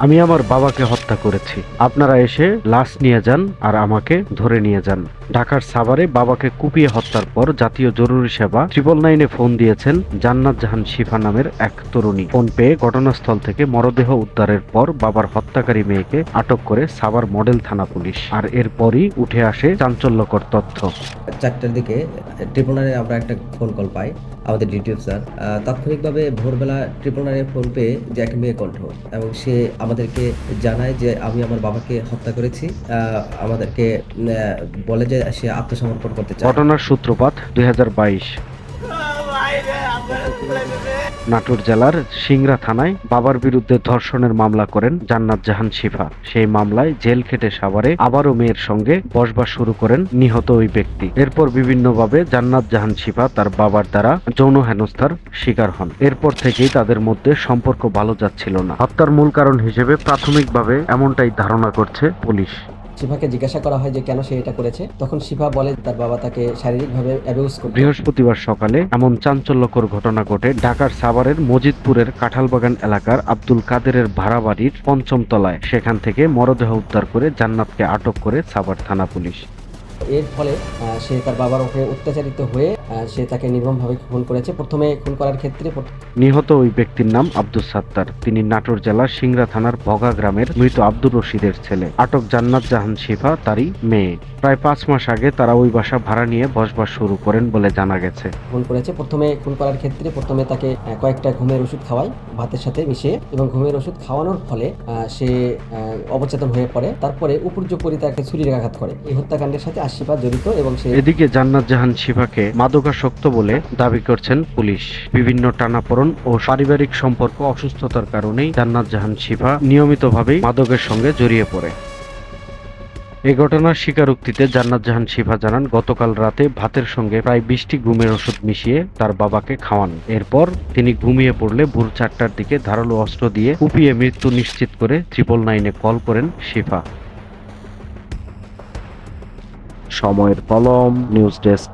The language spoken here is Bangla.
আমি আমার বাবাকে হত্যা করেছি, আপনারা এসে লাশ নিয়ে যান আর আমাকে ধরে নিয়ে যান। ঢাকার সাভারে বাবাকে কুপিয়ে হত্যার পর জাতীয় জরুরি সেবা 999-এ ফোন দিয়েছেন জান্নাত জাহান শিফা নামের এক তরুণী। ফোন পেয়ে ঘটনাস্থল থেকে মরদেহ উদ্ধারের পর বাবার হত্যাকারী মেয়েকে আটক করে সাভার মডেল থানা পুলিশ। আর এরপরই উঠে আসে চাঞ্চল্যকর তথ্য। 4টার দিকে ট্রিপল 9-এ আমরা একটা ফোন কল পাই আমাদের ডিউটি অফিসার। তাৎক্ষণিকভাবে ভোরবেলা ট্রিপল 9-এ ফোন পেয়ে যে একটা মেয়ে কণ্ঠ, এবং সে আমাদেরকে জানায় যে আমি আমার বাবাকে হত্যা করেছি। আমাদেরকে বলে যে সে আত্মসমর্পণ করতে চায়। ঘটনার সূত্রপাত 2022 নাটোর জেলার সিংড়া থানায় বাবার বিরুদ্ধে ধর্ষণের মামলা করেন জান্নাত জাহান শিফা। সেই মামলায় জেল খেটে সাভারে আবারও মেয়ের সঙ্গে বসবাস শুরু করেন নিহত ওই ব্যক্তি। এরপর বিভিন্নভাবে জান্নাত জাহান শিফা তার বাবার দ্বারা যৌন হেনস্থার শিকার হন। এরপর থেকেই তাদের মধ্যে সম্পর্ক ভালো যাচ্ছিল না। হত্যার মূল কারণ হিসেবে প্রাথমিকভাবে এমনটাই ধারণা করছে পুলিশ। শিফাকে জিজ্ঞাসা করা হয় যে কেন সে এটা করেছে, তখন শিফা বলে তার বাবা তাকে শারীরিকভাবে অ্যাবিউজ করত। বৃহস্পতিবার সকালে এমন চাঞ্চল্যকর ঘটনা ঘটে ঢাকার সাভারের মজিদপুরের কাঁঠালবাগান এলাকার আব্দুল কাদেরের ভাড়া বাড়ির 5ম তলায়। সেখান থেকে মরদেহ উদ্ধার করে জান্নাতকে আটক করে সাভার থানা পুলিশ। এর ফলে সে তার বাবার উপরে অত্যাচারিত হয়ে সে তাকে নির্মমভাবে খুন করেছে। প্রথমে খুন করার ক্ষেত্রে নিহত ওই ব্যক্তির নাম আব্দুস সাত্তার। তিনি নাটোর জেলার সিংড়া থানার ভগা গ্রামের মৃত আব্দুর রশিদের ছেলে। আটক জান্নাত জাহান শিফা তারই মেয়ে। প্রায় 5 মাস আগে তারা ওই বাসা ভাড়া নিয়ে বসবাস শুরু করেন বলে জানা গেছে। খুন করেছে। প্রথমে খুন করার ক্ষেত্রে প্রথমে তাকে কয়েকটা ঘুমের ওষুধ খাওয়ায় ভাতের সাথে মিশিয়ে, এবং ঘুমের ওষুধ খাওয়ানোর ফলে সে অবচেতন হয়ে পড়ে। তারপরে উপর্যুপরি তাকে ছুরির আঘাত করে। এই হত্যাকাণ্ডের সাথে আশিফা জড়িত, এবং সে এদিকে জান্নাত জাহান শিফাকে মাদকাসক্ত বলে দাবি করছেন পুলিশ। বিভিন্ন টানাপোড়েন ও পারিবারিক সম্পর্ক অসুস্থতার কারণেই জান্নাত জাহান শিফা নিয়মিতভাবেই মাদকের সঙ্গে জড়িয়ে পড়ে। এই ঘটনার স্বীকারোক্তিতে জান্নাত জাহান শিফা জানান, গতকাল রাতে ভাতের সঙ্গে প্রায় 20টি ঘুমের ওষুধ মিশিয়ে তার বাবাকে খাওয়ান। এরপর তিনি ঘুমিয়ে পড়লে ভোর 4টার দিকে ধারালো অস্ত্র দিয়ে কুপিয়ে মৃত্যু নিশ্চিত করে 999-এ কল করেন শিফা। সময়ের কলম, নিউজ ডেস্ক।